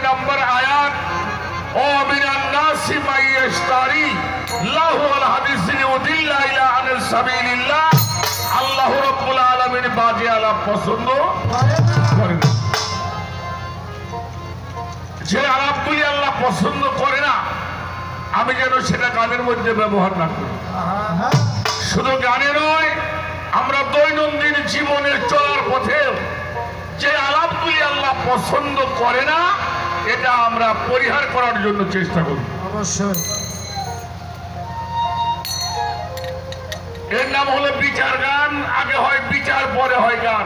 নম্বর আয়াত ও মিনান নাসি মাইয়াশতারি লাহুল হাদিস লিউদিল্লা ইলা আনিস সাবিলিল্লাহ আল্লাহ রাব্বুল আলামিন বাজে আলাপ পছন্দ করেন না। যে আলাপগুলি আল্লাহ পছন্দ করে না আমি যেন সেটা গানের মধ্যে ব্যবহার না করি। শুধু গানে নয়, আমরা দৈনন্দিন জীবনে চলার পথে যে আলাপগুলি আল্লাহ পছন্দ করে না এটা আমরা পরিহার করার জন্য চেষ্টা করি। অবশ্যই এর নাম হলো বিচার গান। আগে হয় বিচার, পরে হয় গান।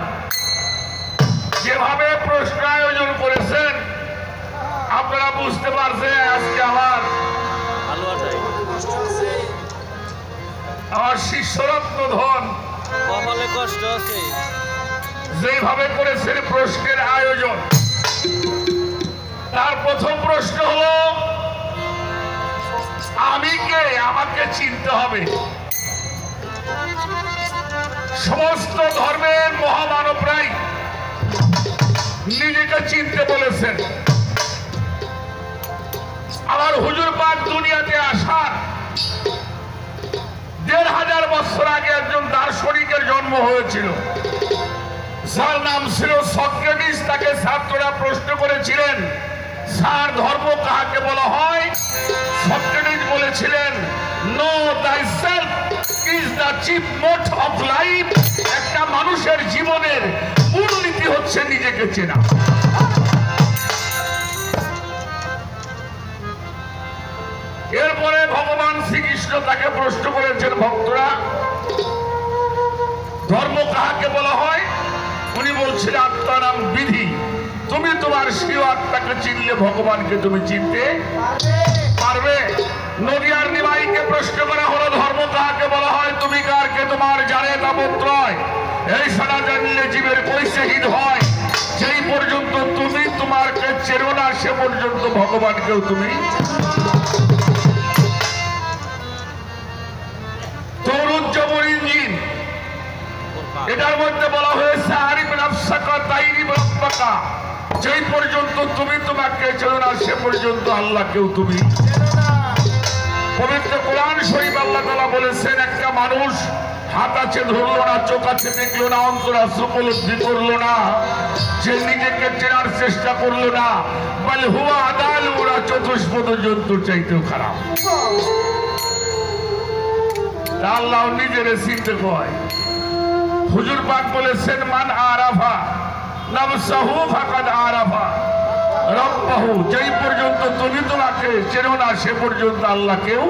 যেভাবে প্রশ্ন আয়োজন করেছেন আপনারা বুঝতে পারছেন আজকে আমার শিষ্যরত্ন ধন কষ্ট আছে যেভাবে করেছেন প্রশ্নের আয়োজন। তার প্রথম প্রশ্ন হলো আমি কে, আমাকে চিনতে হবে। সমস্ত ধর্মের মহামানবরাই নিজেকে চিনতে বলেছেন। আমার হুজুর পাক দুনিয়াতে আসার ১৫০০ বছর আগে একজন দার্শনিকের জন্ম হয়েছিল যার নাম ছিল সক্রেটিস। তাকে ছাত্ররা প্রশ্ন করেছিলেন, স্যার ধর্ম কাকে বলা হয়? সক্রেটিস বলেছিলেন, no thyself is the chief motto of life। একটা মানুষের জীবনের মূলনীতি হচ্ছে নিজেকে চেনা। এরপরে ভগবান শ্রীকৃষ্ণ তাকে প্রশ্ন করেছেন, ভক্তরা ধর্ম কাকে বলা হয়? উনি বলছেন আত্মারাম বিধি। তুমি তোমার স্বীয় আত্মাকে চিনলে ভগবানকে তুমি চিনতে পারবে। নদিয়ার নিমাইকে প্রশ্ন করা হলো ধর্ম কাকে বলা হয়? তুমি কার কে তোমার জানে তাপত্রয়। এই সারা জানলে জীবের কৈসে হিত হয়। যেই পর্যন্ত তুমি তোমারকে চেনো না সে পর্যন্ত ভগবানকেও তুমি। তরুজ্জবর ইঞ্জিন এটার মধ্যে বলা হয়েছে আরিফ নাফসাকা তাইরিব রাব্বাকা। যেই পর্যন্ত তুমি তোমাকে চেনো না সে পর্যন্ত আল্লাহকেও তুমি। পবিত্র কোরআন শরীফ আল্লাহ তাআলা বলেছেন একটা মানুষ হাত আছে ধরলো না, চোখ আছে দেখলো না, অন্তর আছে উপলব্ধি করলো না, যে নিজেকে চেনার চেষ্টা করলো না, বল হুয়া আদাল ওরা চতুষ্পদ জন্তুর চাইতেও খারাপ। আল্লাহ নিজের চিনতে কয়। হুজুর পাক বলেছেন মান আরাফা নাফসাহু ফাকাদ আরাফা রাব্বাহু। যেই পর্যন্ত তুমি তোমাকে চেনো না সে পর্যন্ত আল্লাহকেও।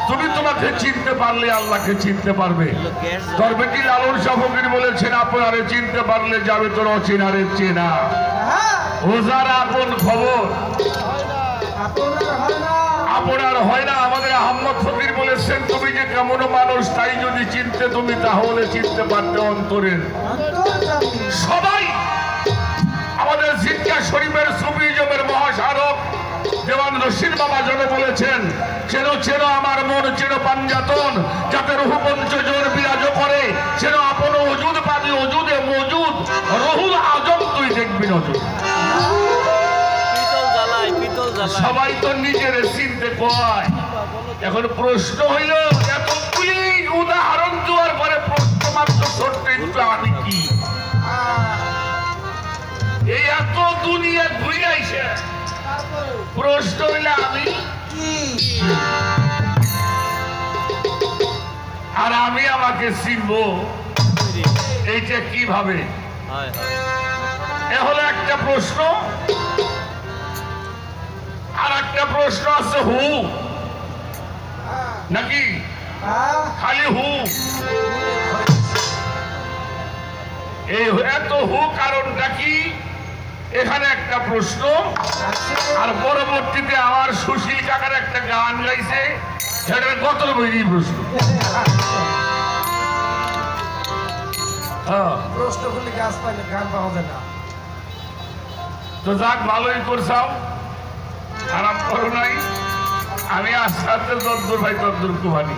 তুমি তোমাকে চিনতে পারলে আল্লাহকে চিনতে পারবে। দরবেটি লালন শাহ ফকির বলেছেন আপনারে চিনতে পারলে যাবে তোর অচেনারে চেনা। ওজার আপন খবর আপনার হয় না। আমাদের আহমদ ফকির বলেছেন তুমি যে কেমন মানুষ তাই যদি চিনতে তুমি তাহলে চিনতে পারতে অন্তরের সবাই। আমাদের জিজ্ঞা শরীফের সুফিজমের মহাসারক দেওয়ান রশিদ বাবা যেন বলেছেন, চেনো চেনো আমার মন, চেনো পাঞ্জাতন, যাতে রুহু পঞ্চজন বিরাজ করে। চেনো আপন ওজুদ পাবি ওজুদে মজুদ, রহুল আজম তুই দেখবি নজর। সবাই তো নিজের চিনতে কয়। এখন প্রশ্ন হইল এতগুলি উদাহরণ দেওয়ার পরে প্রশ্ন মাত্র ছোট্ট একটু আমি কি? এই এত দুনিয়া ঘুরে আইছে প্রশ্ন হইলে আমি আর আমি আমাকে চিনবো এইটা কিভাবে? এ হলো একটা প্রশ্ন। আর একটা প্রশ্ন আছে হু নাকি খালি হু? এই এত হু কারণটা কি? এখানে একটা প্রশ্ন। আর পরবর্তীতে আমার সুশীল কাকার একটা গান গাইছে সেটা কত বই প্রশ্ন। প্রশ্ন করলে গাছ পাইলে গান পাওয়া যায় না। তো যাক ভালোই করছাও, খারাপ করো নাই। আমি আস্তে আস্তে তদ্দুর ভাই তদ্দুর কুমানি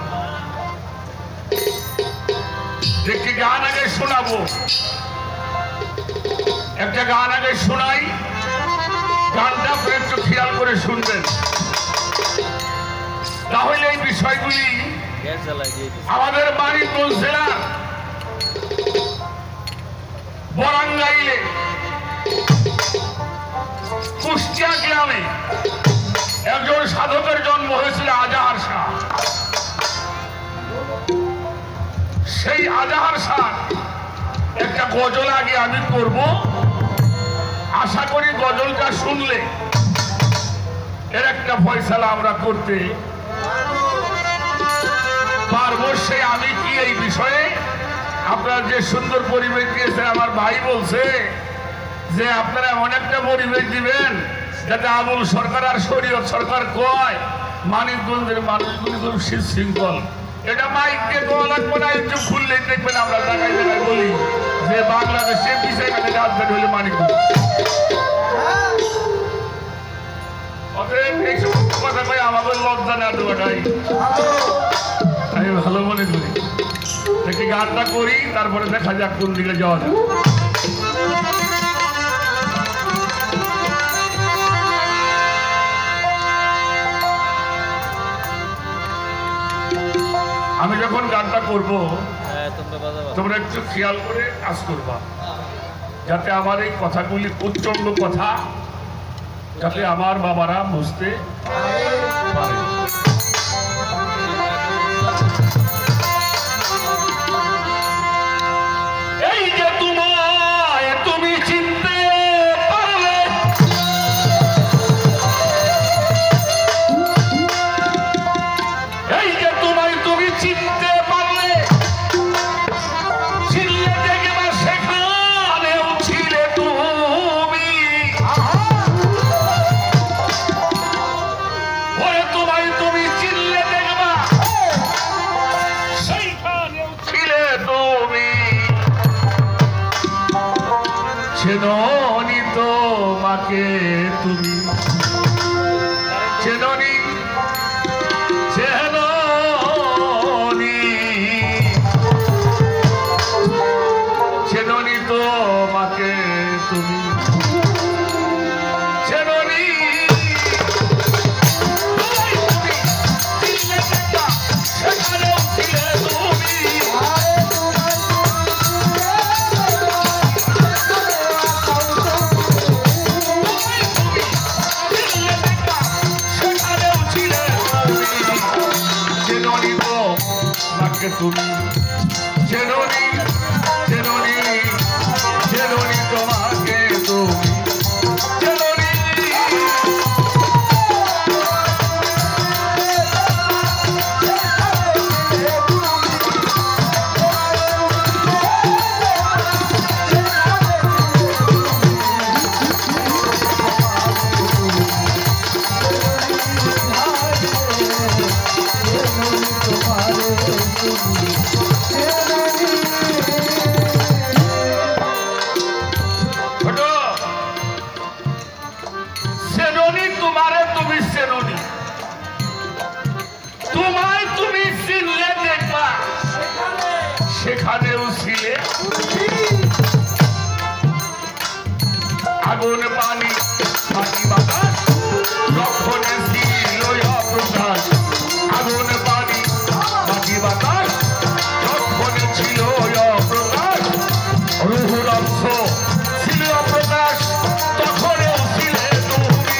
একটি গান আগে শোনাবো। একটা গান আগে শোনাই। গান করে শুনবেন, তাহলে এই বিষয়গুলি গ্যাস জ্বালাই দিয়ে দিছে। আমাদের মানিকগঞ্জ জেলার বরাঙ্গাইলে কুষ্টিয়া গ্রামে একজন সাধকের জন্ম হয়েছিল আজাহার শাহ। সেই আজাহার শাহ একটা গজল আগে আমি করব, আশা করি গজলটা শুনলে এর একটা ফয়সালা আমরা করতে পারবো। সে আমি কি এই বিষয়ে আপনার যে সুন্দর পরিবেশ দিয়েছে, আমার ভাই বলছে যে আপনারা এমন একটা পরিবেশ দিবেন যাতে আবুল সরকার আর শরীয়ত সরকার কয় মানিকগঞ্জের মানুষগুলি খুব শৃঙ্খল। এটা মাইক দিয়ে কোয়া লাগবে না, একটু খুললেই দেখবেন আমরা জায়গায় জায়গায় বলি যে বাংলাদেশে বিষয় কাছে রাজধানী হলে মানিকগঞ্জ। অতএব এই সমস্ত কথা কই আমাদের লজ্জা না দেওয়াটাই আমি ভালো মনে করি। দেখি গানটা করি, তারপরে দেখা যাক কোন দিকে যাওয়া যায়। আমি যখন গানটা করব হ্যাঁ, তোমরা বাজাবা। তোমরা একটু খেয়াল করে কাজ করবা, যাতে আমার এই কথাগুলি উচ্চঙ্গ কথা যাতে আমার বাবারা বুঝতে পারে। এই যে তোমায় তুমি চিনতে পারলে, এই যে তোমায় তুমি চিনতে পারলে, চিনলে দেখবা সেখানেও ছিলে তুমি। ওরে তোমায় তুমি চিনলে দেখবা সেইখানেও ছিলে তুমি। চেননি তোমাকে তুমি, চেননি চেননি চেননি তোমাকে তুমি, চেননি সেখানেও ছিলে তুমি। তুমি চেননি চেননি চেননি তোমাকে তুমি, চেননি চেননি তোমারে তুমি চেননি, তোমায় তুমি চিনলে দেখবা সেখানেও ছিলে। আগুন পানি মাটি বাতাস যখনে ছিল অপ্রকাশ, আগুন পানি মাটি বাতাস যখনে ছিল অপ্রকাশ, রুহুর অংশ ছিল অপ্রকাশ, তখনেও ছিলে তুমি।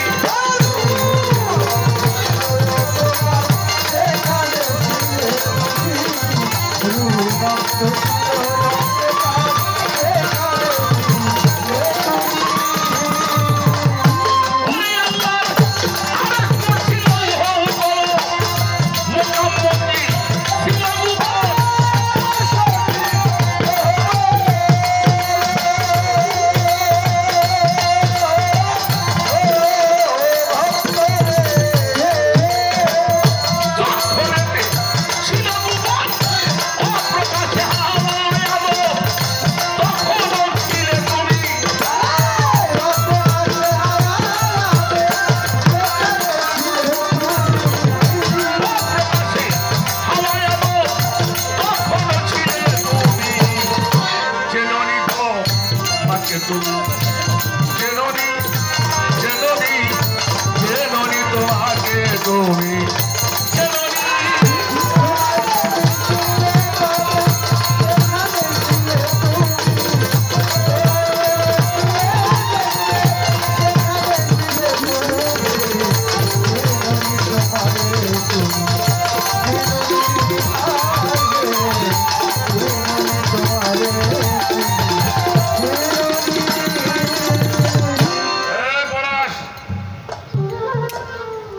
তুমি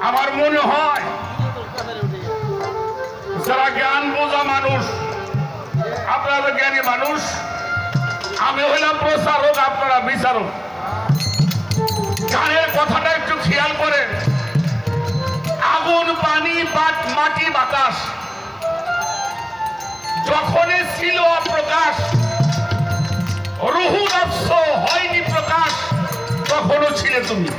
আমার মনে হয় যারা জ্ঞান বোঝা মানুষ, আপনারা তো জ্ঞানী মানুষ, আমি হইলাম প্রচারক, আপনারা বিচারক। গানের কথাটা একটু খেয়াল করেন। আগুন, পানি, মাটি, বাতাস যখনই ছিল অপ্রকাশ, রুহু নফস হয়নি প্রকাশ, তখনও ছিলে তুমি।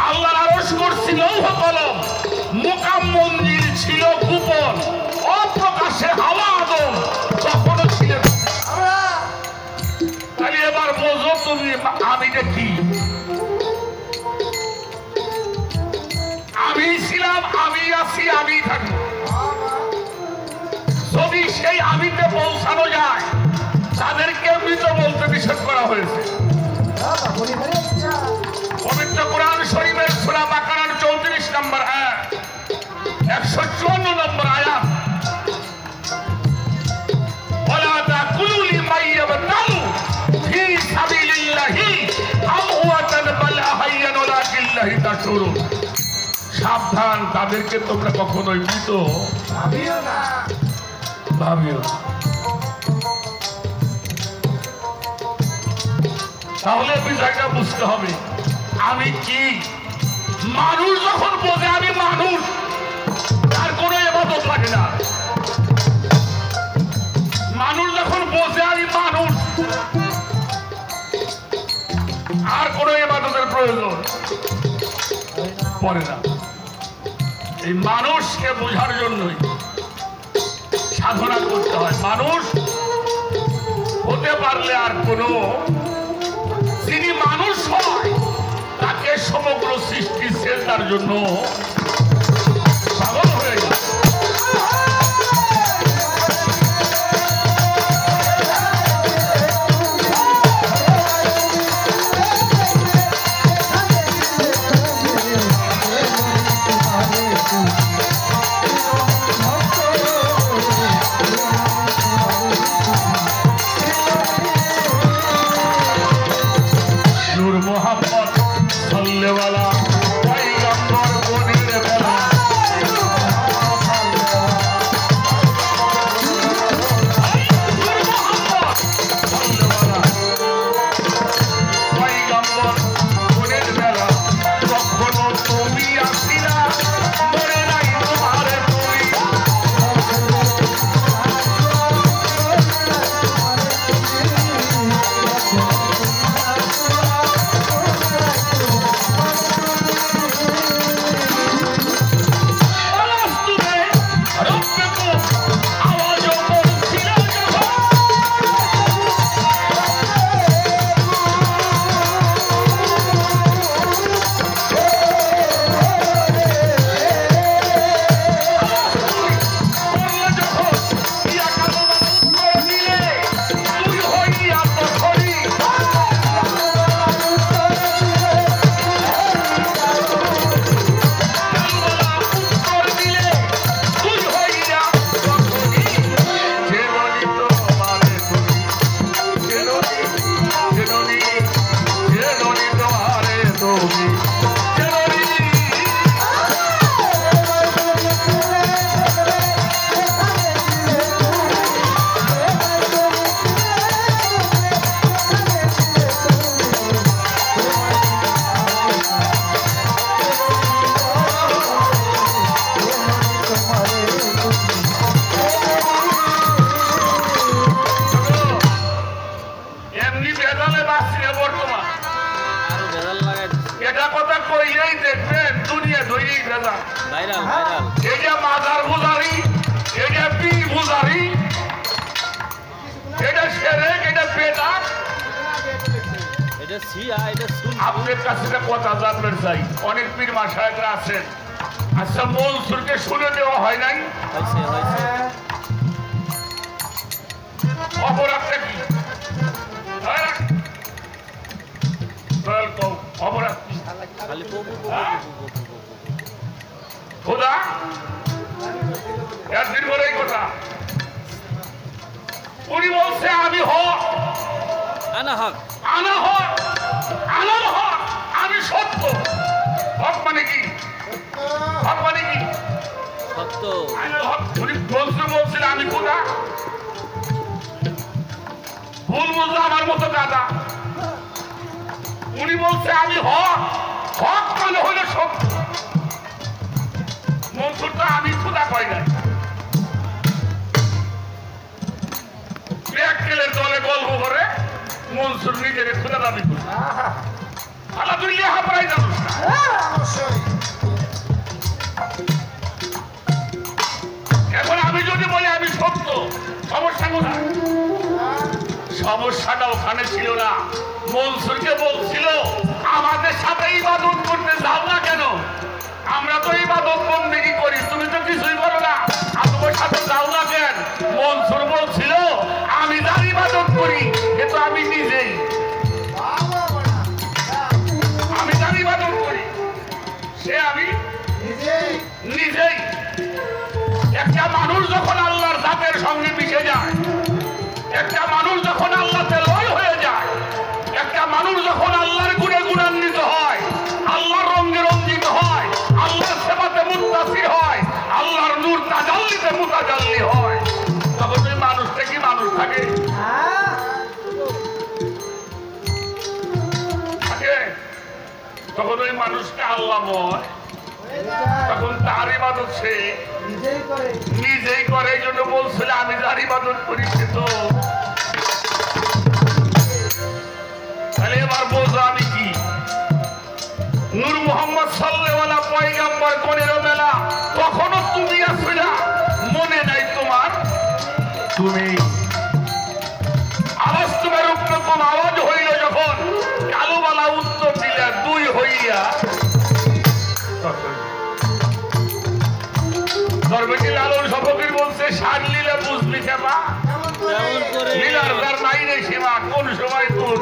আল্লাহর আরশ কুরসি লৌহ কলম, মুকাম মন্দির ছিল গোপন, অপ্রকাশে হাওয়া আদম, তখনও ছিলে তুমি। তাহলে এবার বোঝো তুমি আমিটা কি। আমি ছিলাম, আমি আছি, আমি থাকি। যদি সেই আমিতে পৌঁছানো যায়, তাদেরকে মৃত বলতে নিষেধ করা হয়েছে। পবিত্র কোরআন শরীফের সূরা বাকারার 34 নম্বর আয়াত, 154 নম্বর আয়াত, ওয়ালা তাকুলু লিমান ইয়াবতালু ফি সাবিলিল্লাহি আমওয়াতান বাল আহইয়ান ওয়ালাকিল্লাহি তাশউরুন। সাবধান, তাদেরকে তোমরা কখনোই মৃত ভাবিও না। তাহলে বিষয়টা বুঝতে হবে আমি কি। মানুষ যখন বোঝে আমি মানুষ, তার কোনো ইবাদত লাগে না। মানুষ যখন বোঝে আমি মানুষ, আর কোনো ইবাদতের প্রয়োজন পড়ে না। এই মানুষকে বোঝার জন্যই সাধনা করতে হয়। মানুষ হতে পারলে আর কোনো, যিনি মানুষ হয় তাকে সমগ্র সৃষ্টি সেজদার জন্য পাগল হয়ে যায়। নূর মোহাম্মদ সাল্লেওয়ালা পয়গম্বর বনির বেলা, পয়গম্বর বনির বেলা, কখনো তুমি আসিনা, মরে নাই তোমারে তুমি। ভাইরাল ভাইরাল এটা মাজার পূজারি, এটা পীর পূজারি, এটা শিরক, এটা বেদাত। এটা এটা সিয়া এটা শুন আপনার কাছে একটা কথা জানতে চাই, অনেক পীর মাশায়েখরা আছেন, আচ্ছা মনসুরকে শুনে দেওয়া হয় নাই? হয়েছে অপরাধটা কি? হ্যাঁ? দয়াল কও, অপরাধ কি? খালি পপু খোদা একদিন বলে এই কথা, উনি বলছে আমি হক, আনা হক আনা হক, আনাল হক, আমি সত্য। হক মানে কি? হক মানে কি? সত্য আনাল হক। উনি বলছিল আমি খোদা, ভুল বুঝলো আমার মতো দাদা। উনি বলছে আমি হক, হক মানে হলো সত্য। মনসুরটা আমি খোদা কই নাই। ব্যাককেলের দলে গল্প করে মনসুর নিজের খোদা দাবি করে। আল্লাহ তুই লেখা পড়াই জানোস না। অবশ্যই। এখন আমি যদি বলি আমি সত্য, সমস্যা কোথায়? সমস্যাটা ওখানে ছিল না। মনসুরকে বলছিল আমাদের সাথে ইবাদত করতে যাও না কেন? আমরা তো ইবাদত বন্দেগী করি, তুমি তো কিছুই করো না, আর তোমার সাথে যাও না কেন? মনসুর বলছিল আমি যার ইবাদত করি এ তো আমি নিজেই, আমি যার ইবাদত করি সে আমি নিজেই। একটা মানুষ যখন আল্লাহর জাতের সঙ্গে মিশে যায়, একটা মানুষ যখন আল্লাহতে লয় হয়ে যায়, একটা মানুষ যখন আল্লাহর গুণে গুণান্বিত হয়, আল্লাহর রঙে রঞ্জিত হয়, আল্লাহর সেবাতে মুত্তাসির হয়, আল্লাহর নূর তাজাল্লিতে মুতাজাল্লি হয়, তখন ওই মানুষটা কি মানুষ থাকে? থাকে? তখন ওই মানুষটা আল্লাহময়, তখন তার ইবাদত সে নিজেই করে। এই জন্য বলছিল আমি যার ইবাদত করি সে তো। তাহলে এবার বোঝো আমি কি? নূর মোহাম্মদ সাল্লাল্লাহু আলাইহি পয়গম্বর কোনের মেলা কখনো তুমি আসবে না, মনে নাই তোমার? তুমি আওয়াজ তোমার রূপরকম আওয়াজ হইল যখন কালুবালা উত্তর দিলে দুই হইয়া দরবেশী লালন সফকির বলছে সার লীলা বুঝলি কেবা লীলার তার নাই রে সীমা, কোন সময় তোর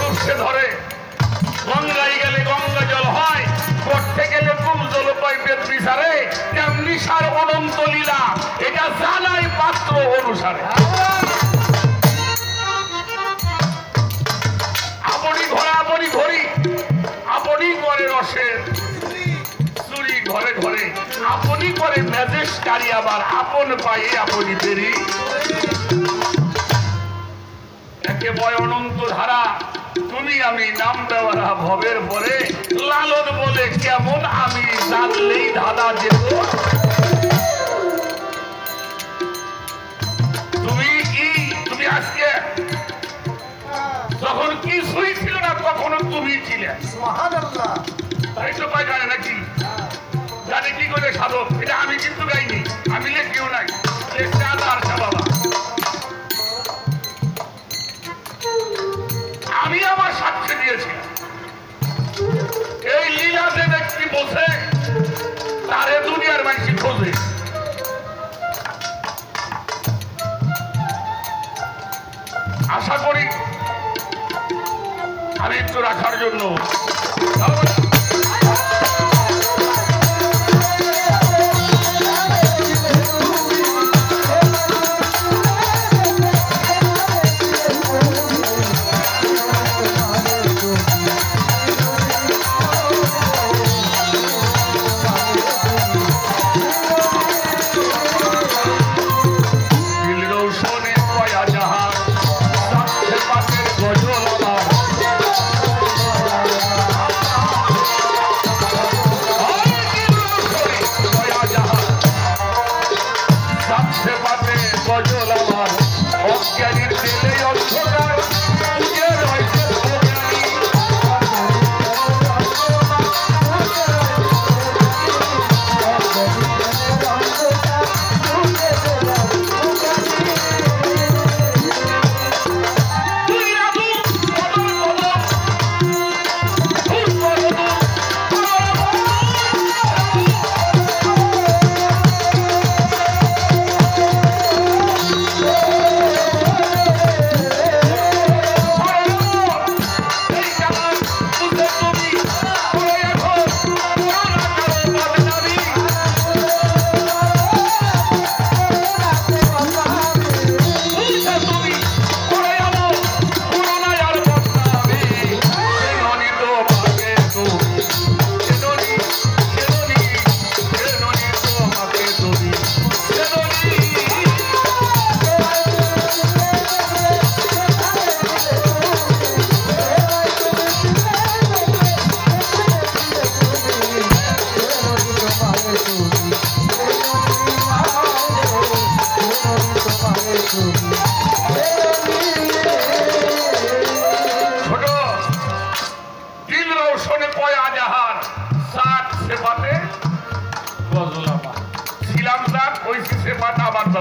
রূপসে ধরে। গঙ্গায় গেলে গঙ্গা জল হয়, করতে গেলে খুব জল পাইপের বিচারে, তেমনি সার অনন্ত লীলা, এটা জানাই পাত্র অনুসারে। আপনি ঘরে আপনি ঘড়ি, আপনি করে রসের চুরি ঘরে ঘরে, আপনি করে ম্যাজেস্টারি, আবার আপন পায়ে আপনি দেরি। একে বয় অনন্ত ধারা, তুমি আমি নাম দেওয়ারা ভবের পরে, লালন বলে কেমন আমি জানলেই ধাঁধা যেত। তুমি কি, তুমি আজকে যখন কিছুই ছিল না তখনও তুমি ছিলে। তাই তো পাই জানে নাকি? জানে কি করে সাধক? এটা আমি কিন্তু গাইনি, আমি লেখিও নাই, লেখছে আল্লাহর বাবা। আমি আমার সাক্ষী দিয়েছি। এই লীলা যে ব্যক্তি বসে তারে দুনিয়ার মানুষ খোঁজে। আশা করি আমি একটু রাখার জন্য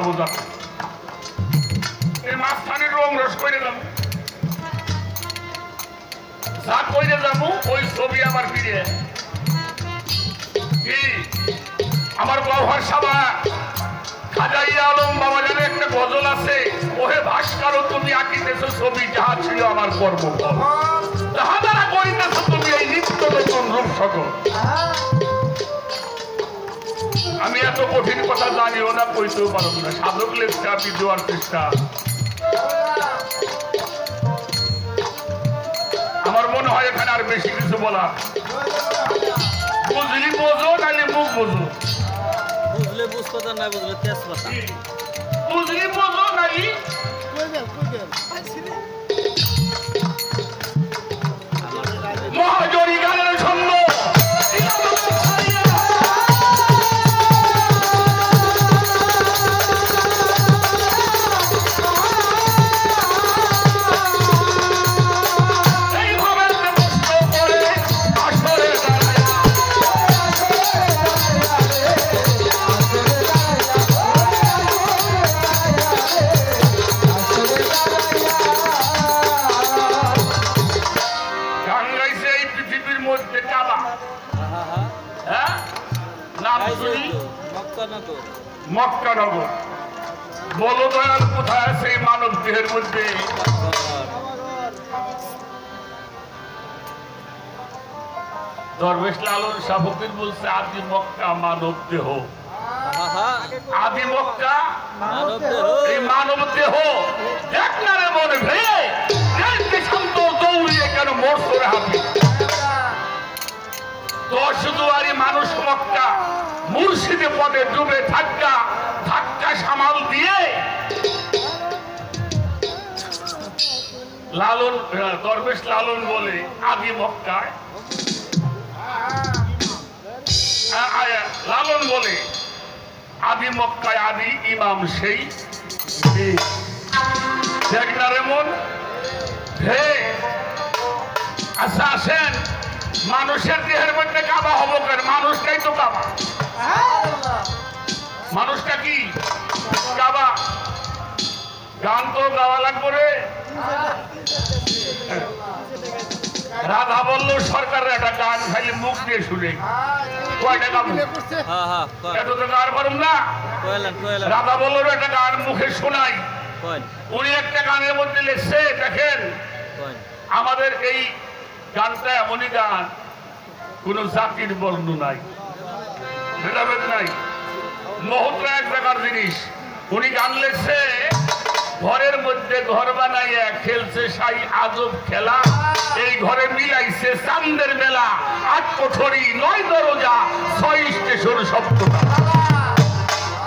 যাবো যা এই মাঝখানে রং রস করে যাবো যা করে যাবো ওই ছবি আমার ফিরে কি আমার গহর সভা খাজাইয়া আলম বাবা জানে একটা গজল আছে ওহে ভাস্কর তুমি আঁকিতেছো ছবি যাহা ছিল আমার কর্মফল যাহা দ্বারা করিতেছো তুমি এই নিত্য নতুন রূপ সকল আমি এত কঠিন কথা জানিও না কইতেও পারব না সাধক লেখা আপনি দেওয়ার চেষ্টা আমার মনে হয় এখানে আর বেশি কিছু বলা বুঝলি বোঝো নাহলে মুখ বোঝো বুঝলে বুঝপাতা না বুঝলে তেজপাতা বুঝলি বোঝো নাকি মহাজনী গানের ছন্দ মক্কানগর বলো দয়াল কোথায় সেই মানব দেহের মধ্যে দরবেশ লালন শাহ ফকির বলছে আদি মক্কা মানব দেহ আদি মক্কা এই মানব দেহ দেখ না রে মনে ভেয়ে শান্ত দৌড়িয়ে কেন মোড় হাবি 10 দুয়ারি মানুষ মক্কা মুর্শিদে পদে ডুবে ধাক্কা সামাল দিয়ে লালন দরবেশ লালন বলে আদি মক্কায় লালন বলে আদি মক্কায় আদি ইমাম সেই দেখ না রে মন হে আচ্ছা আসেন মানুষের দেহের মধ্যে কাবা হবো কেন মানুষটাই তো কাবা মানুষটা কি কাবা গান তো গাওয়া লাগবে রে রাধা বলল সরকারের একটা গান খালি মুখ দিয়ে শুনে কয়টা গান এত তো গান পারুম না রাধা বলল একটা গান মুখে শোনাই উনি একটা গানের মধ্যে লিখছে দেখেন আমাদের এই গানটা এমনই গান কোন জাতির বর্ণ নাই ভেদাভেদ নাই মহত্রা এক জায়গার জিনিস উনি গান লেখছে ঘরের মধ্যে ঘর বানাইয়া খেলছে সাই আজব খেলা এই ঘরে মিলাইছে চান্দের মেলা 8 কোঠরি 9 দরজা 6 স্টেশন সপ্তটা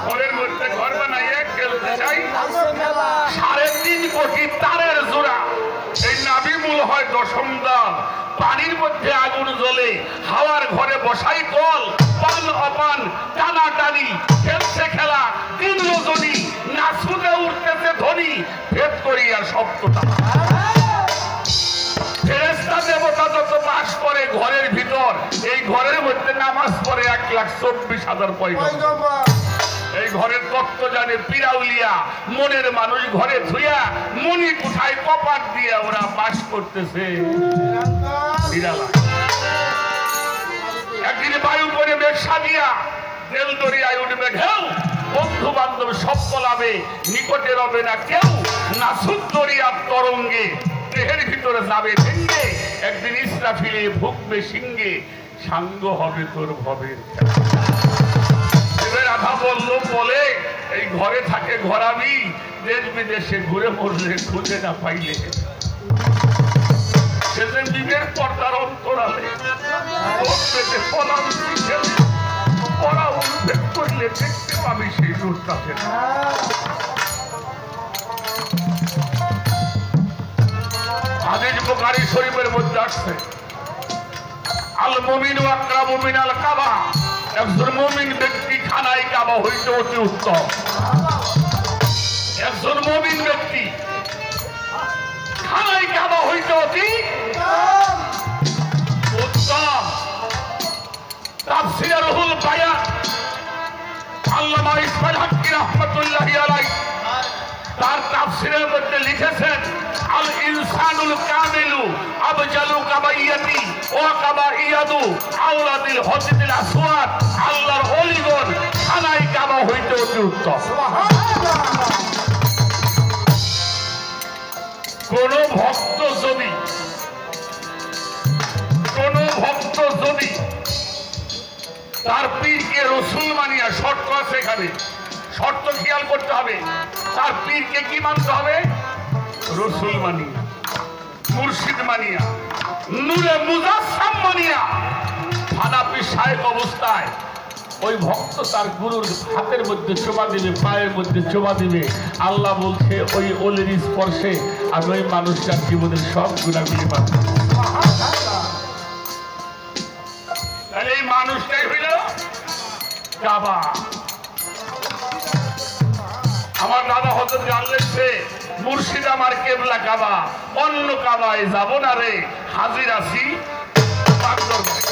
ঘরের মধ্যে ঘর বানাইয়া খেলছে সাই 3.5 কোটি তারের জোড়া এই নাভি মূল হয় 10ম দাম পানির মধ্যে আগুন জ্বলে হাওয়ার ঘরে বসাই কল পান অপান টানা টানি খেলছে খেলা 3 রজনী নাচুতে উঠতেছে ধ্বনি ভেদ করিয়া সপ্তটা ফেরেশতা দেবতা যত বাস করে ঘরের ভিতর এই ঘরের মধ্যে নামাজ পড়ে 1,24,000 পয়গম্বর এই ঘরের তত্ত্ব জানে পিরাউলিয়া মনের মানুষ ঘরে ধুইয়া মনি কুঠায় কপাট দিয়ে ওরা বাস করতেছে একদিন বায়ু করে বেশা দিয়া তেল দরিয়ায় উঠবে ঢেউ বন্ধু বান্ধব সব পলাবে নিকটে রবে না কেউ নাসুক দরিয়ার তরঙ্গে দেহের ভিতরে যাবে ভেঙ্গে একদিন ইসরাফিলে ভুগবে সিংহে সাঙ্গ হবে তোর ভবের রাধা বলল বলে এই ঘরে থাকে ঘরাবি দেশ বিদেশে ঘুরে মরলে খুঁজে না পাইলে সেদিন বিবের পর্দার অন্তরালে পড়া উল্লেখ করলে দেখতে পাবি সেই দূরটাকে হাদিস বুখারী শরীফের মধ্যে আসছে আল মুমিনু আকরাবু মিনাল কাবা একজন মুমিন ব্যক্তি খানায় কাবা হইতে অতি উত্তম একজন মুমিন ব্যক্তি খানায় কাবা হইতে অতি উত্তম তাফসীর রুহুল বায়ান আল্লামা ইসমাঈল হক রাহমাতুল্লাহি আলাইহি লিখেছেন আল ইনসানুল কামিলু আবজালু কাবাইয়াতি ওয়া কাবাইয়াদু আওলাদিল হজরতিল আসওয়াদ। আল্লাহর ওলিগণ খানায় কাবা হইতে অতি উত্তম। কোন ভক্ত যদি তার পীরকে রসুল মানিয়া, শর্ত আছে এখানে, শর্ত খেয়াল করতে হবে, তার পীরকে কি মানতে হবে? রসুল মানিয়া, মুর্শিদ মানিয়া, নূরে মুজাসসাম মানিয়া। হানাফি শায়েখ অবস্থায় ওই ভক্ত তার গুরুর হাতের মধ্যে চুমা দিবে, পায়ের মধ্যে চুমা দিবে। আল্লাহ বলছে ওই ওলির স্পর্শে আমি ওই মানুষটার জীবনের সব গুণাগুলি পাবো। তাহলে এই মানুষটাই হইল কাবা। আমার দাদা হযরত জানলেছে মুর্শিদ আমার কেবলা কাবা, অন্য কাবায় যাব না রে, হাজির আছি পাক দরবারে।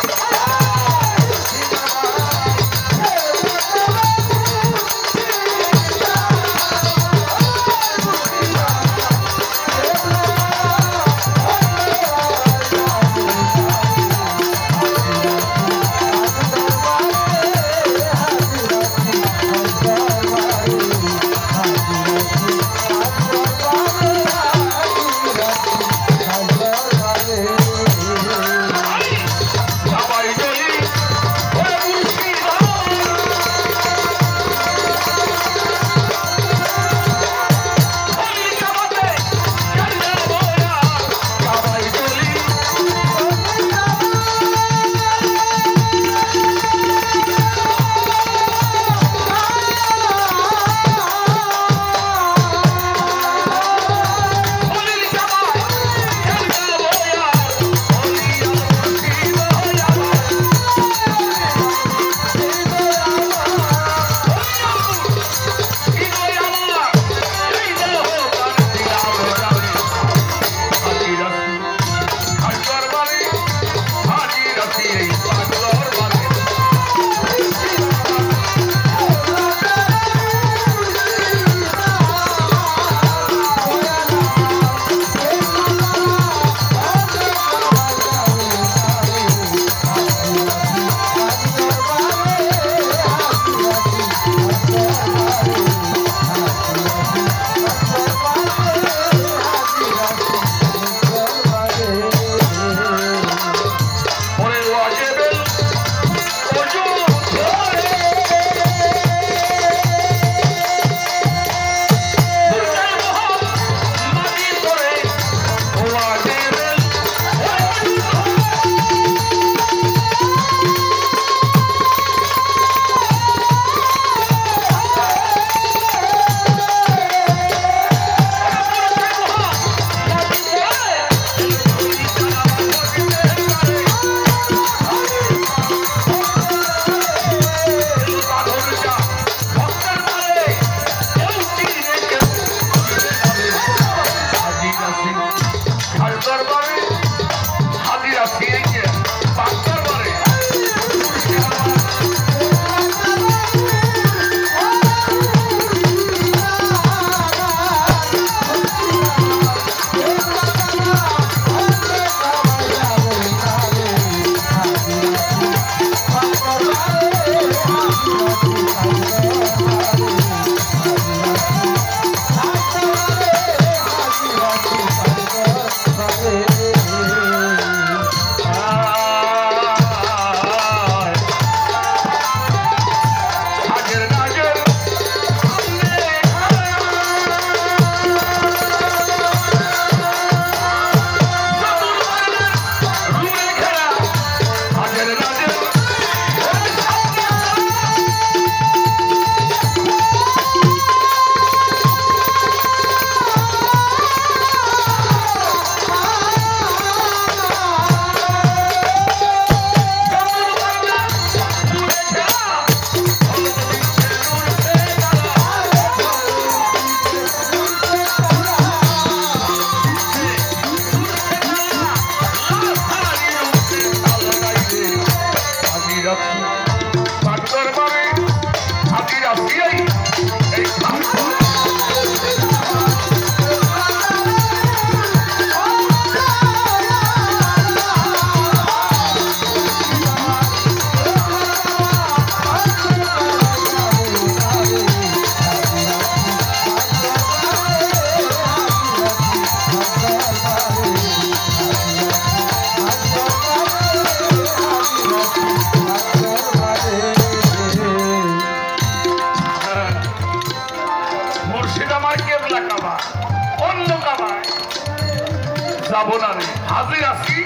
যাবো না রে, হাজির আছি।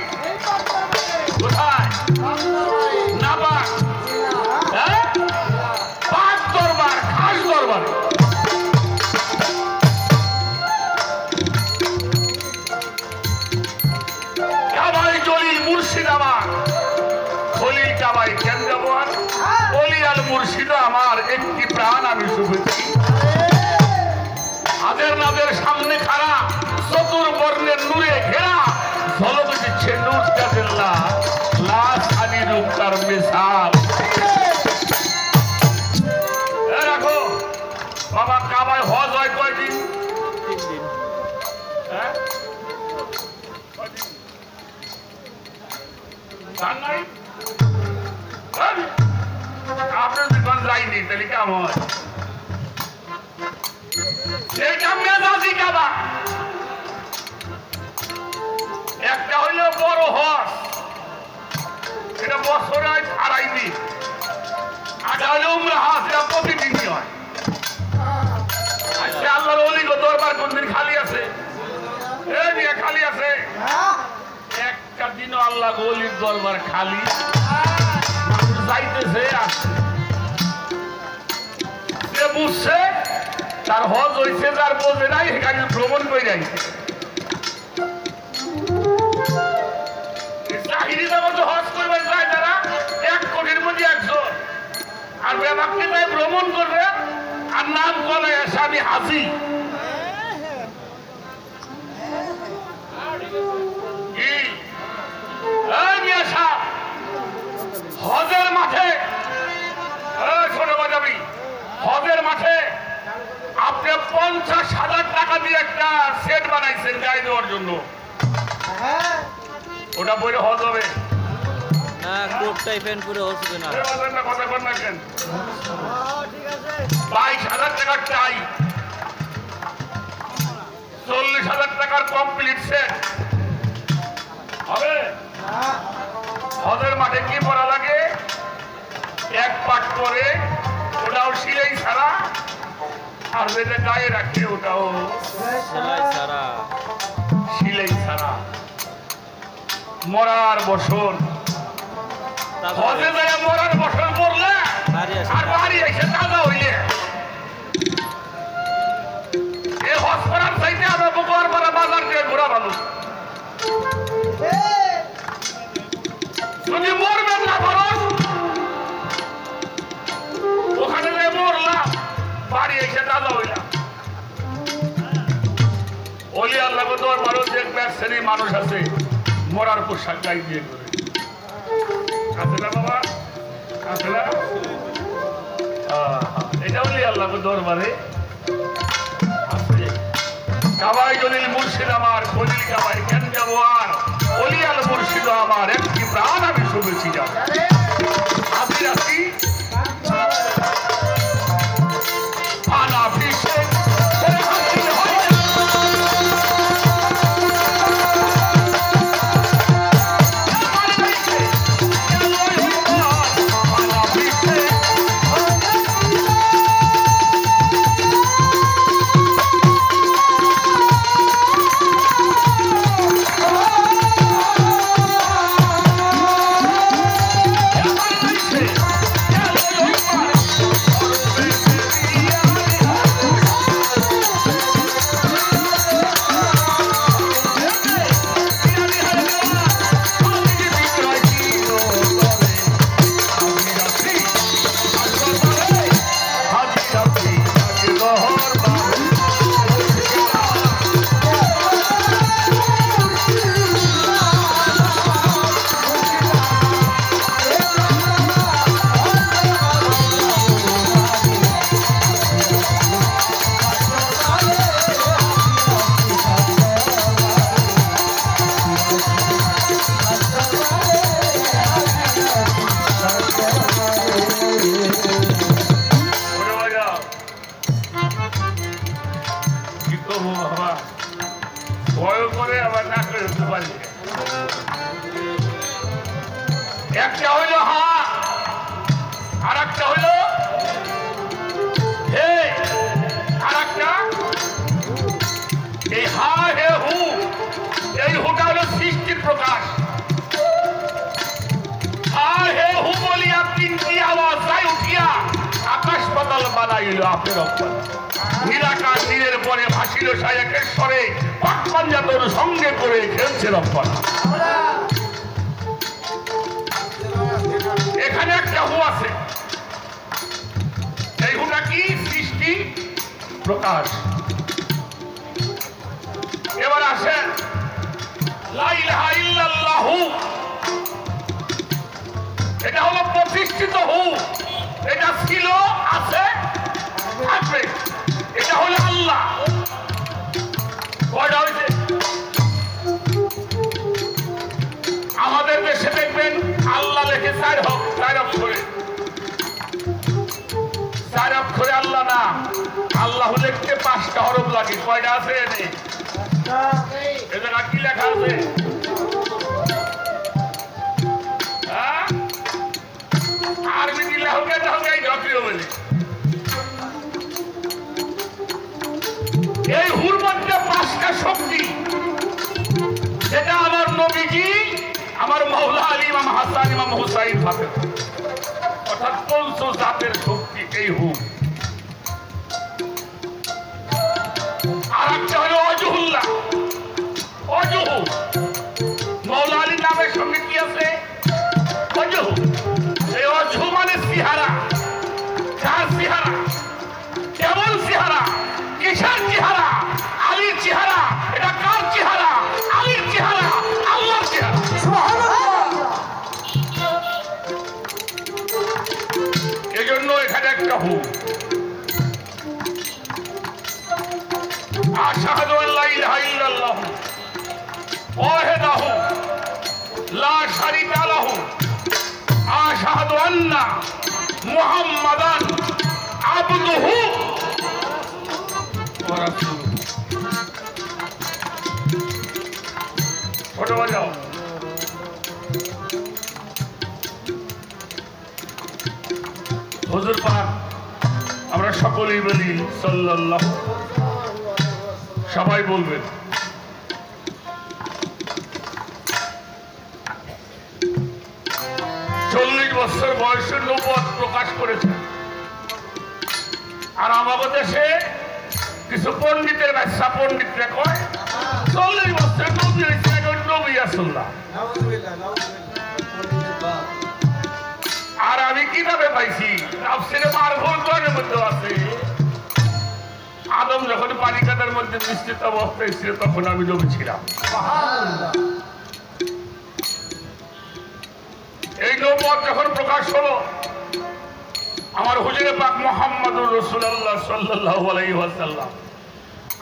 কোথায়? না বাঘ, হ্যাঁ? বাঘ দরবার, খাস দরবার। কাবাই জলিল মুর্শিদাবাদ, খলিল কাবাই কেন যাবো আর? অলি আল মুর্শিদা আমার একটি প্রাণ আমি শুভেছি। হাজার নাদের সামনে খাড়া, চতুর্বর্ণের নূরে ঘেরা, ঝলক দিচ্ছে নূর তাজেল্লা, লাশ আনি রূপ তার মিসাল। রাখো বাবা, কাবায় হজ হয় কয়দিন? 3 দিন। হ্যাঁ? কয়দিন? জান নাই? হ্যাঁ? আপনার দোকান যায়নি তাহলে কেমন হয়? একটা হইল বড় হজ, এটা বছরে হয় 2.5 দিন। আটা হইল উমরা হজ, এটা প্রতিদিনই হয়। আজকে আল্লাহর ওলি গো দরবার কোনদিন খালি আছে? এই নিয়ে খালি আছে? একটা দিনও আল্লাহ ওলির দরবার খালি মানুষ যাইতেছে আসছে। যে বুঝছে তার হজ হয়েছে, যার বোঝে নাই সেখানে ভ্রমণ করে যাইছে। হজ করবে যায় যারা 1 কোটির মধ্যে 1 আর ব্যাপারকে তাই ভ্রমণ করবে আর নাম বলে স্বামী হাসি। হজের মাঠে, ছোট বাজাবি, হজের মাঠে আপনি 50,000 টাকা দিয়ে একটা সেট বানাইছেন গায়ে দেওয়ার জন্য, ওটা বইলে হজ হবে না, কোট টাইপের পুরো হচ্ছে না। কথা কর না কেন? 22,000 টাকার টাই, 40,000 টাকার কমপ্লিট সেট হবে। হজের মাঠে কি পড়া লাগে? 1 পাট করে, ওটাও সিলাই ছাড়া, আর যেটা গায়ে রাখে ওটাও সেলাই ছাড়া। সিলাই ছাড়া। মরার বছর হজে যায়, মরার বছর পড়লে আর বাড়ি এসে তাজা হইলে এই হজ করার চাইতে আমরা বুকুয়ার পাড়া বাজার দিয়ে ঘোরা ভালো। যদি মরবেন না খরচ, ওখানে যে মরলাম বাড়ি এসে তাজা হইলাম। ওলি আল্লাহ দরবারও দেখবে এক শ্রেণীর মানুষ আছে মরার পোশাক গায়ে দিয়ে করে, আছে না বাবা? আছে না? এটা ওলি আল্লাহ দরবারে আছে। কাবাই জলিল মুর্শিদ আমার, খলিল কাবাই কেন যাবো আর? অলি আল মুর্শিদ আমার একটি প্রাণ আমি শুভেছি যাব। হাজির আছি আনা ফিসে একটা হইল হা, আর একটা হইল হে, আর একটা এই হা হে হু, এই হুটা হইল আপনি রক্ষণ নিরাকার নীরের পরে ভাসিল সায়াকের স্বরে পাঞ্জাতর সঙ্গে করে খেলছে রক্ষণ এখানে একটা হু আছে এই হুটা কি সৃষ্টি প্রকাশ এবার আসেন লা ইলাহা ইল্লাল্লাহু এটা হলো প্রতিষ্ঠিত হু এটা ছিল আছে থাকবে এটা হলো আল্লাহ কয়টা হয়েছে আমাদের দেশে দেখবেন আল্লাহ লেখে চার অক্ষরে আল্লাহ না আল্লাহ লিখতে 5টা হরফ লাগে কয়টা আছে এনে এ জায়গা কি লেখা আছে আরবি দিলে হবে বলে এই হুর মধ্যে 5টা শক্তি যেটা আমার নবীজি আমার মাওলা আলী ইমাম হাসান ইমাম হুসাইন ফাতেহ অর্থাৎ পঞ্চ জাতের শক্তি এই হু আর একটা হলো অজহুল্লাহ অজহু মাওলা আলীর নামের সঙ্গে কি আছে অজহু এই অজহু মানে সিহারা কার সিহারা কেমন সিহারা কিসের চেহারা আলীর চেহারা এটা কার চেহারা আলীর চেহারা আল্লাহর চেহারা এজন্য এখানে একটা হু আশহাদু আল্লা ইলাহা ইল্লাল্লাহ ওয়াহদাহু লা শারীকা লাহু আশহাদু আন্না মুহাম্মাদান আবদুহু ওয়া রাসূলুহু ছোট বাজাও হুজুর পাক আমরা সকলেই বলি সাল্লাল্লাহু সবাই বলবেন চল্লিশ বছর বয়সে নবুয়ত প্রকাশ করেছে আর আমাদের দেশে কিছু পণ্ডিতের ব্যবসা পণ্ডিতরা কয় 40 বছর নবী হয়েছে এখন নবী রাসূলুল্লাহ আর আমি কিভাবে পাইছি তাফসীরে মারফুল কোরআনের মধ্যে আছে আদম যখন পানি কাটার মধ্যে মিশ্রিত অবস্থায় ছিল তখন আমি নবী ছিলাম এই নবুয়ত যখন প্রকাশ হলো আমার হুজুরে পাক মুহাম্মদুর রাসূলুল্লাহ সাল্লাল্লাহু আলাইহি ওয়াসাল্লাম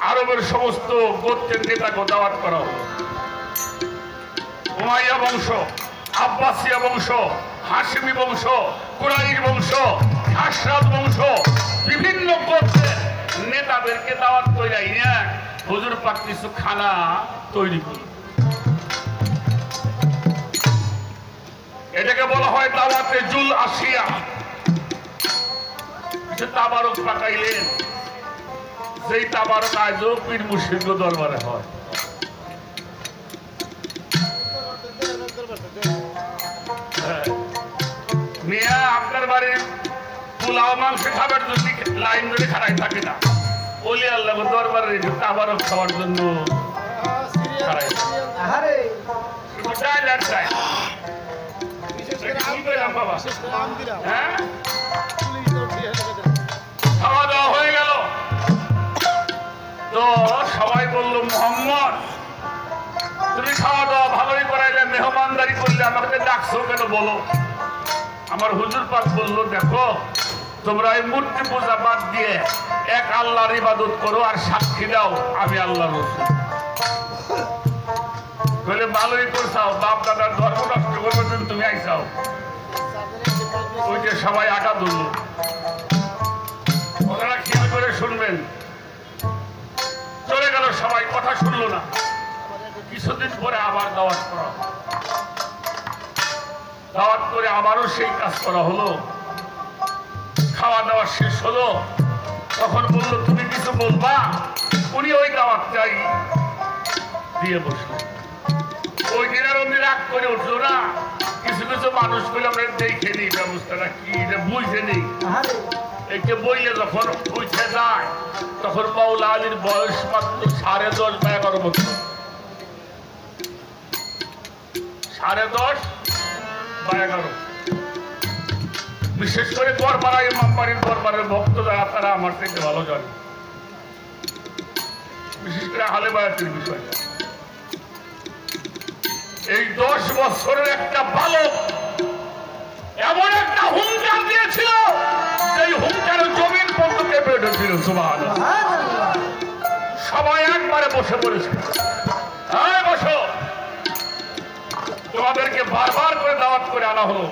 আরবের সমস্ত গোত্রের নেতাকে দাওয়াত করা হলো উমাইয়া বংশ আব্বাসিয়া বংশ হাশিমি বংশ কুরাইশ বংশ আশরাফ বংশ বিভিন্ন গোত্রের নেতাদেরকে দাওয়াত কইরাই না হুজুর পাক কিছু খানা তৈরি করল এটাকে বলা হয় দাওয়াতে জুল আসিয়া তাবারক পাকাইলেন সেই তাবারক আজও পীর মুর্শিদ দরবারে হয় মিয়া আপনার বাড়ির পোলাও মাংস খাবার জন্য লাইন ধরে খাড়াই থাকে না ওলি আল্লাহ দরবারে তাবারক খাওয়ার জন্য খাড়াই বাবা হ্যাঁ খাওয়া দাওয়া হয়ে গেল তো সবাই বলল মোহাম্মদ তুমি খাওয়া দাওয়া ভালোই করাইলে মেহমানদারি করলে আমাকে ডাকছো কেন বলো আমার হুজুর পাক বললো দেখো তোমরা এই মূর্তি পূজা বাদ দিয়ে এক আল্লাহর ইবাদত করো আর সাক্ষী দাও আমি আল্লাহর রাসূল বলে ভালোই করছাও বাপ দাদার ধর্ম নষ্ট করবে তুমি আইসাও ওই যে সবাই আটা ধরল ওনারা খেয়াল করে শুনবেন চলে গেল সবাই কথা শুনলো না কিছুদিন পরে আবার দাওয়াত করা দাওয়াত করে আবারও সেই কাজ করা হলো খাওয়া দাওয়া শেষ হলো তখন বললো তুমি কিছু বলবা উনি ওই দাওয়াতটাই দিয়ে বসলো ওই দিনের উনি রাগ করে উঠলো না কিছু কিছু মানুষ গুলো আমরা দেখে নিই ব্যবস্থাটা কি বুঝে নিই। আরে একে বইলে যখন বুঝে যায় তখন মাওলা আলীর বয়স মাত্র 10.5 বা 11 বছর, 10.5 বা 11। বিশেষ করে গড়পাড়া ইমামবাড়ির দরবারের ভক্ত যারা তারা আমার থেকে ভালো জানে, বিশেষ করে আহলে বায়াতের বিষয়টা। এই 10 বছরের একটা বালক এমন একটা হুঙ্কার দিয়েছিল, সেই হুঙ্কারের জমির পর্যন্ত কেঁপে উঠেছিল। সুবহানাল্লাহ। সুবহানাল্লাহ। সবাই একবারে বসে পড়েছে। হ্যাঁ বসো, তোমাদেরকে বারবার করে দাওয়াত করে আনা হলো,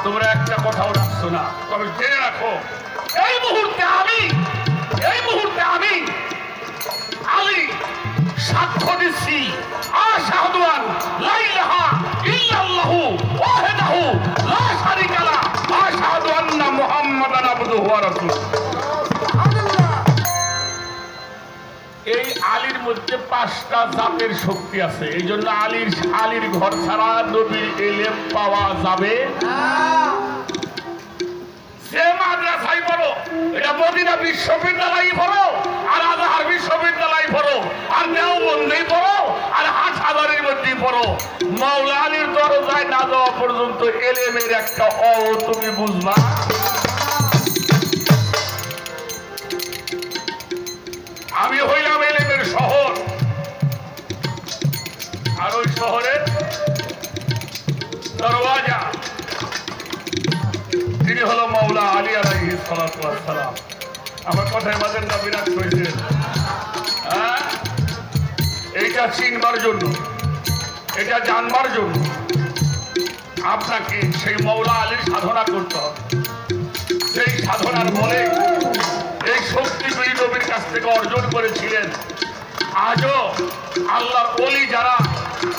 তোমরা একটা কথাও রাখছো না। তবে জেনে রাখো, এই মুহূর্তে আমি আলী সাক্ষ্য দিচ্ছি, আশহাদু আন লা ইলাহা ইল্লাল্লাহু ওয়াহদাহু লা শারীকা লাহু ওয়া আশহাদু আন্না মুহাম্মাদান আবদুহু ওয়া রাসূলুহু। এই আলীর মধ্যে 5টা জাতের শক্তি আছে। এই জন্য আলীর ঘর ছাড়া নবীর ইলম পাওয়া যাবে না। যে মাদ্রাসায় পড়ো, এটা মদিনা বিশ্ববিদ্যালয় পড়ো, আর আজহার বিশ্ববিদ্যালয় পড়ো, আর দেওবন্দেই পড়ো, আর হাটহাজারীর মধ্যেই পড়ো, মাওলা আলীর দরজায় না যাওয়া পর্যন্ত ইলমের একটা তুমি বুঝবা। আমি হইলাম ইলমের শহর, আর ওই শহরের দরওয়াজা তিনি হলো মাওলা আলী আলাইহিস সালাতু ওয়াস সালাম। আমার কথায় বাজেন না, বিরাট হয়েছেন। এইটা চিনবার জন্য, এটা জানবার জন্য আপনাকে সেই মাওলা আলীর সাধনা করতে হবে। সেই সাধনার বলে এই শক্তিগুলি নবীর কাছ থেকে অর্জন করেছিলেন। আজও আল্লাহর ওলি যারা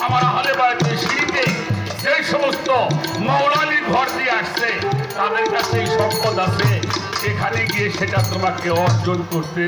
আমার আহলে বায়াতের সিঁড়িতে সেই সমস্ত মাওলা আলীর ঘর দিয়ে আসছে, তাদের কাছে এই সম্পদ আছে, এখানে গিয়ে সেটা তোমাকে অর্জন করতে।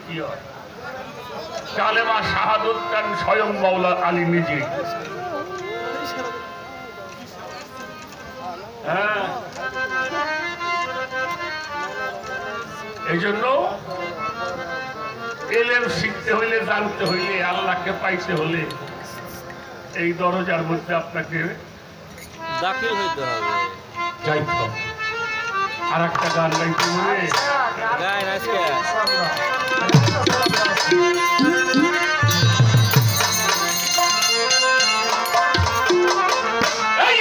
কি হয় কালেমা শাহাদত কান স্বয়ং মাওলা আলী নিজে। হ্যাঁ, এই জন্য ইলম শিখতে হইলে, জানতে হইলে, আল্লাহকে পাইতে হলে এই দরজার মধ্যে আপনাকে দাখিল হইতে হবে, যাইতে হবে। আর একটা গান গাইতে হবে, গায় আজকে Hey,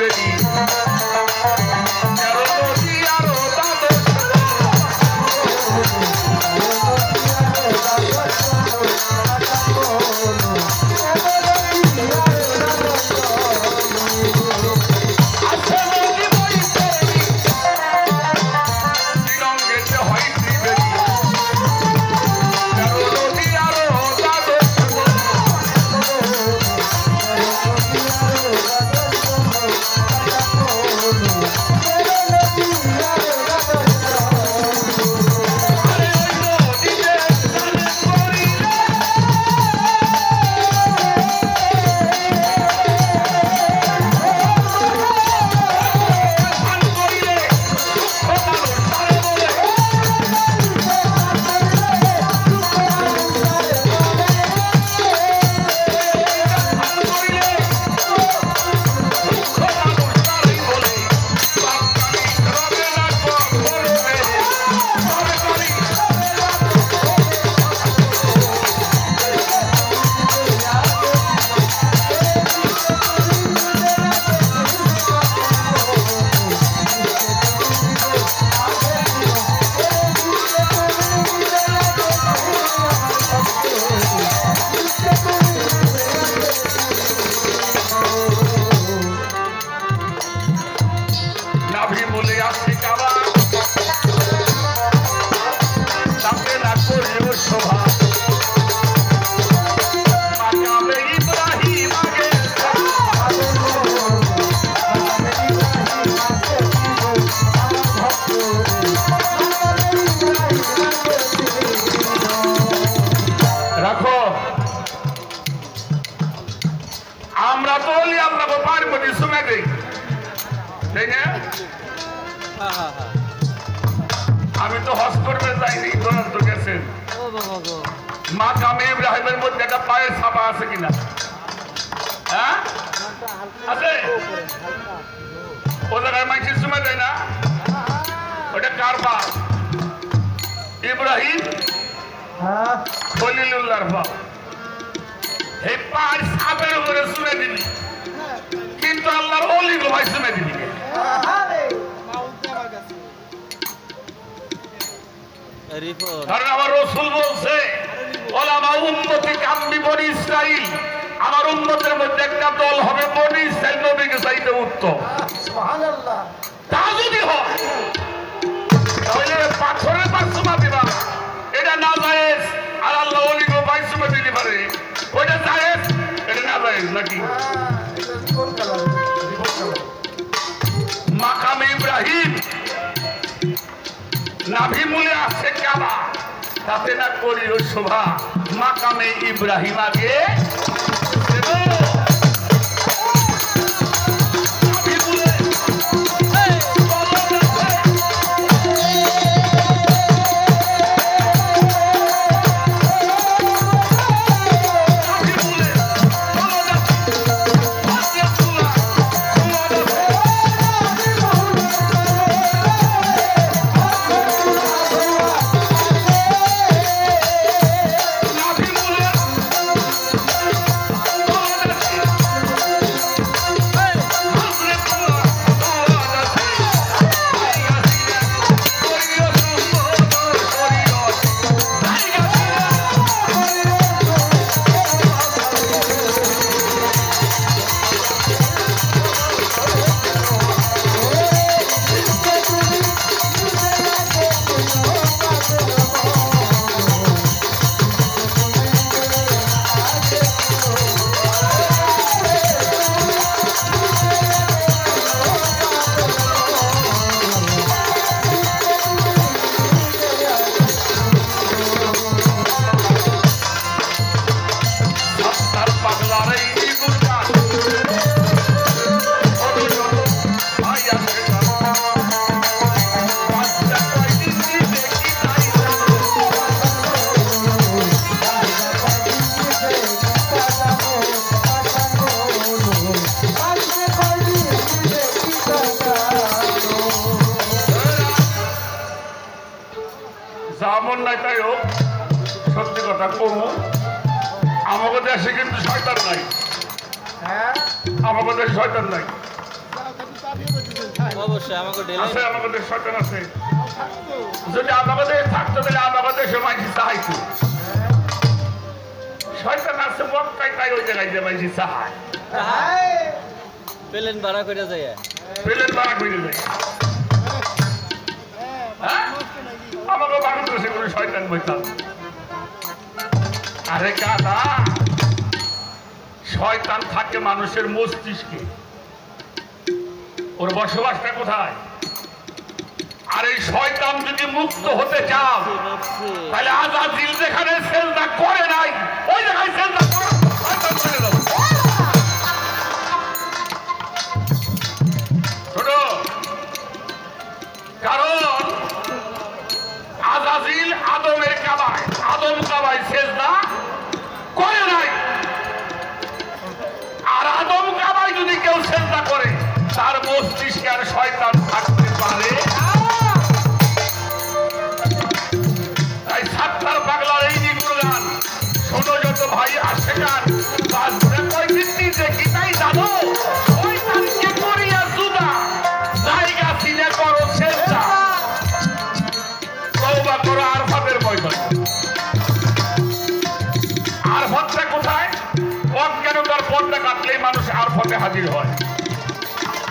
দেবী তেরো নদী আরো দ্বাদশ আছে নদী বৈতরণী শ্রীরঙ্গেতে হয় ত্রিবেদী তেরো নদী আরো দ্বাদশ আরে ওই নদীতে স্নান করিলে স্নান করিলে দুঃখ মানুষ তারে বলে স্নান করিলে দুঃখ মানুষ তারে বলে বাপকারি রবে না করবে বাপকারি নাভি বলে আসে কাবা তাকে না করিও শোভা মাকামে ইব্রাহিম আগে রাখো আমরা তো বলি আমরা পাড়ির মধ্যে শুনে দেই তাই না আমি তো হজ করবে যাইনি তোরা তো গেছেন ও বাবা গো মাকামে ইব্রাহিমের মধ্যে একটা পায়ের ছাপা আছে কিনা হ্যাঁ আছে ও জায়গায় মাইকের সময় দেয় না ওটা কার পা ইব্রাহিম হ্যাঁ খলিলুল্লাহর পা এই পায়ের ছাপের উপরে শুনে দিবি কিন্তু আল্লাহর অলি গো ভাই শুনে দিবি রিপোর্ট কারণ আমার রসুল বলছে ওলামা উম্মতি কাম্মি বনি ইসরাইল আমার উম্মতের মধ্যে একটা দল হবে বনি ইসরাইল নবীকে চাইতে উত্তম সুবহানাল্লাহ তা যদি হয় তাহলে পাথরের পাঁচশোমা দিবা এটা না জায়েজ আর আল্লাহ অলি গো বাইশোমা দিতে পারে ওইটা জায়েজ এটা না জায়েজ নাকি এটা কোন কালার রিপোর্ট কালার মাকামে ইব্রাহিম নাভি মূলে আছে কাবা তাতে না করিও শোভা মাকামে ইব্রাহিম আগে নাভি মূলে নাভি মূলে নাভি মূলে যেমন নাই তাই হোক, সত্যি কথা কমু আমাদের দেশে কিন্তু শয়তান নাই, হ্যাঁ আমাদের দেশে শয়তান নাই। অবশ্যই আমাকে ডেলাই আছে আমাদের দেশে শয়তান আছে। যদি আমাদের দেশে থাকতো তাহলে আমাদের দেশে মাইছি চাহাইতো। শয়তান আছে মক্কায়, তাই ওই জায়গায় যে মাইছি চাহায়। প্লেন ভাড়া করে যায় প্লেন ভাড়া করে যায়। হ্যাঁ আমাকে বাংলাদেশে কোনো শয়তান বইতাম। আরে কাদা, শয়তান থাকে মানুষের মস্তিষ্কে। ওর বসবাসটা কোথায়? আর এই শয়তান যদি মুক্ত হতে চাও তাহলে আযাজিল যেখানে সেজদা করে নাই ওই জায়গায় সেজদা করো, শয়তান করে দাও। ছোট কারণ আযাজিল আদমের কাবায়, আদম কাবায় সেজদা করে নাই। আর আদম কাবায় যদি কেউ সেজদা করে তার মস্তিষ্কে আর শয়তান থাকতে পারে। তাই সাত্তার পাগলার এই দিকগুলো গান শোনো যত ভাই আসে গান বাজরে কয়দিন দেখি তাই জানো শয়তানকে করিয়া জুদা জায়গা চিনে করো সেজদা তওবা করো আরফাতের ময়দানে। আরফাতটা কোথায়? অজ্ঞানতার পর্দা কাটলেই মানুষ আরফাতে হাজির হয়।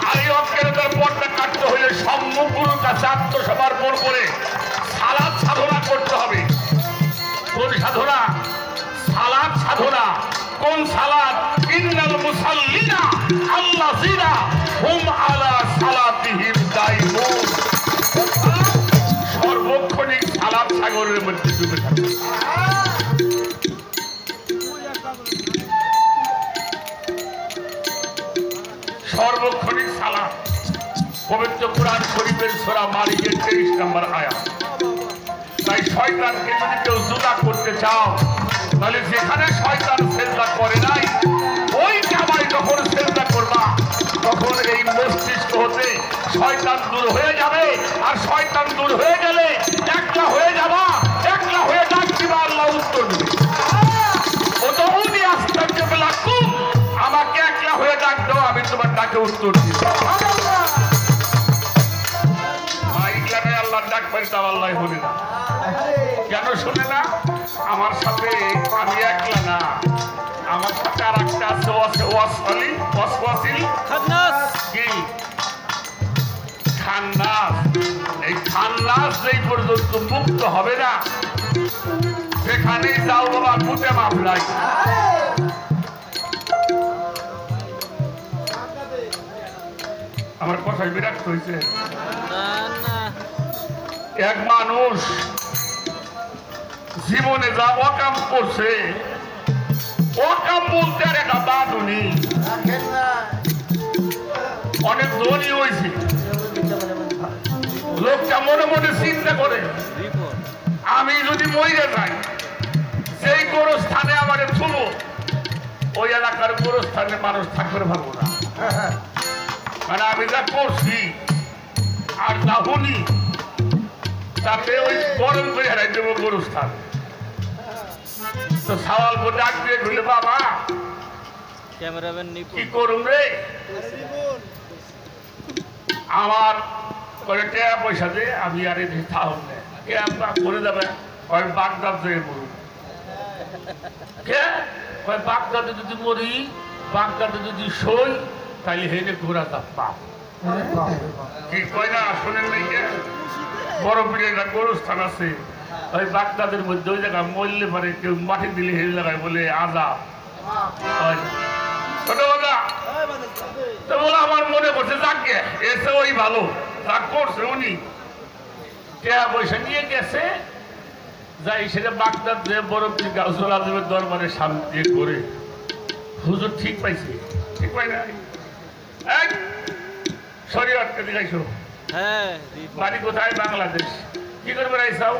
আর এই অজ্ঞানতার পর্দা কাটতে হলে সম্মুখগুলোর কাছে আত্মসমর্পণ করে সালাত সাধনা করতে হবে। কোন সাধনা? সালাত সাধনা। কোন সালাত? ইন্নাল মুসাল্লিনা আল্লাযিনা হুম আলা সালাতিহিম দাইমুন। সর্বক্ষণিক সালাত সাগরের মধ্যে ডুবে থাকে। সর্বক্ষণিক সালাত। পবিত্র কুরআন শরীফের সূরা মারিজের 23 নম্বর আয়াত। তাই শয়তানকে যদি কেউ জুদা করতে চাও তাহলে যেখানে শয়তান সেজদা করে নাই ওই কাবায় যখন সেজদা করবা তখন এই মস্তিষ্ক হতে শয়তান দূর হয়ে যাবে। আর শয়তান দূর হয়ে গেলে একলা হয়ে যাবা, একলা হয়ে ডাক দিবা, আল্লাহ উত্তর দেবে। ও তো উনি আস্তাগফিরুল্লাহ, আমাকে একলা হয়ে ডাক দাও, আমি তোমার ডাকে উত্তর দিব। আল্লাহ ডাক পাই তাও আল্লাহ শুনে না। কেন শুনে না? আমার সাথে আমি একলা না, আমার সাথে আর একটা আছে ওয়াসওয়াসিল কি খান্নাস। এই খান্নাস যেই পর্যন্ত মুক্ত হবে না সেখানেই যাও বাবা, মুতে মাপ নাই। আমার কথায় বিরক্ত হয়েছে। এক মানুষ জীবনে যা অকাম করছে, অকাম বলতে আর একটা দাদু নেই। অনেক ধনী হয়েছে, লোকটা মনে মনে চিন্তা করে আমি যদি মরে যাই সেই গোরস্থানে আমার থুবো, ওই এলাকার গোরস্থানে মানুষ থাকতে পারবো না। মানে আমি যা করছি আর যা শুনি তাতে ওই গরম করে হারাই দেবো গোরস্থান। তো সওয়াল করে ডাক দিয়ে ঘুরলে, বাবা কি করুন রে? আমার করে টাকা পয়সা দিয়ে আমি আর এই থাকুন না করে দেবে। বাগদাদ যেয়ে মরুন। বাগদাদে যদি মরি, বাগদাদে যদি সই, তাহলে হেরে ঘোরা তা পাপ। কি কয় না শোনেন নাই? বড় পীরের একটা গোরস্থান আছে ওই বাগদাদের মধ্যে, ওই জায়গায় মরলে পারে কেউ মাটি দিলে হেরে লাগায় বলে আজাব। ছোটবেলা তো বলে আমার মনে করছে যাকে এসে ওই ভালো যা করছে উনি টাকা পয়সা নিয়ে গেছে, যাই সেটা বাগদাদ যে বড় পীর গাউসুল আজমের দরবারে শান্তি করে হুজুর ঠিক পাইছে, ঠিক পাই না? এক শরীয়তকে দেখাইছো। বাড়ি কোথায়? বাংলাদেশ। কি করবে রাইসাও?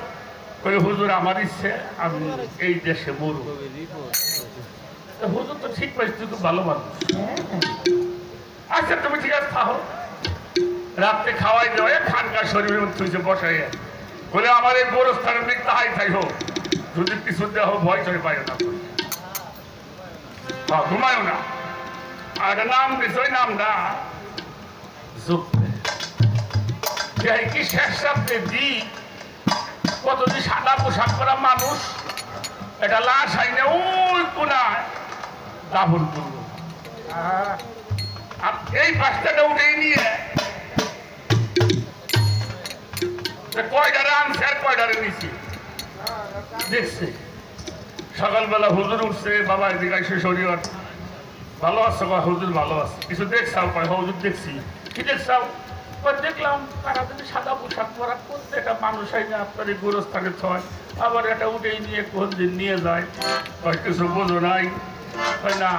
কই হুজুর আমার ইচ্ছে আমি এই দেশে মরু। হুজুর তো ঠিক পাইছি, তুই খুব ভালো মানুষ। আচ্ছা তুমি ঠিক আছে থাকো, রাত্রে খাওয়াই দেওয়া খানকার শরীরের মধ্যে বসাই বলে আমার এই গোরস্থানের দিক তাহাই থাই হোক, যদি কিছু দেওয়া হোক ভয় চলে পাইও না, ঘুমায়ও না। আর একটা নাম দিস, ওই নামটা এই কি শেষ রাত্রে দি কতদিন সাদা পোশাক পরা মানুষ এটা লাশ আইনে ওই কোনায় দাফন করবো আর এই পাঁচটাটা উঠেই নিয়ে কয়টারে আনছে আর কয়টারে নিছি দেখছে সকালবেলা হুজুর উঠছে বাবা এদিকে এসে শরীর ভালো আছে হুজুর ভালো আছে কিছু দেখছাও কয় হুজুর দেখছি কি দেখছাও দেখলাম তারা যদি সাদা পোশাক পরা প্রত্যেকটা মানুষ আইনে আপনার এই গোরস্থানে ছয় আবার এটা উঠেই নিয়ে কোন দিন নিয়ে যায় কয় কিছু বোঝো নাই কয় না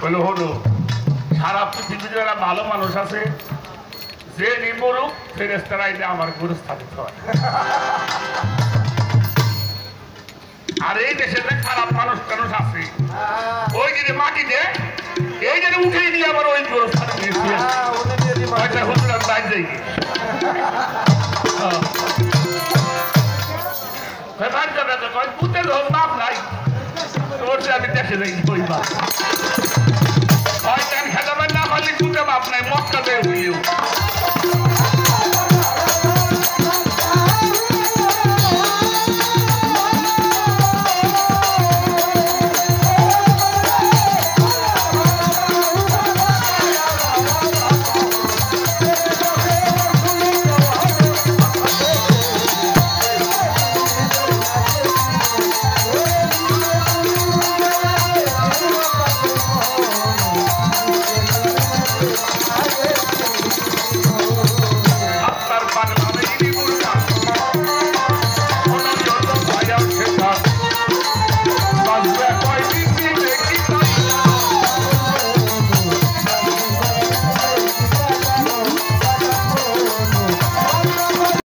বলে হলো সারা পৃথিবীতে যারা ভালো মানুষ আছে যে নিমরুক ফেরেস্তারা আইনে আমার গোরস্থানে ছয় আর এই দেশে যে খারাপ মানুষ টানুষ আছে ওই যে মাটি দেয় এই যে উঠেই নিয়ে আবার ওই গোরস্থানে নিয়ে হুজুর আমি বাইর যাই পুতের হোক বাপ নাই তোর আমি দেশে যাই ওই বাপ খেতাবেন না পারলে পুতে বাপ নাই মক্কা দেয় হইলেও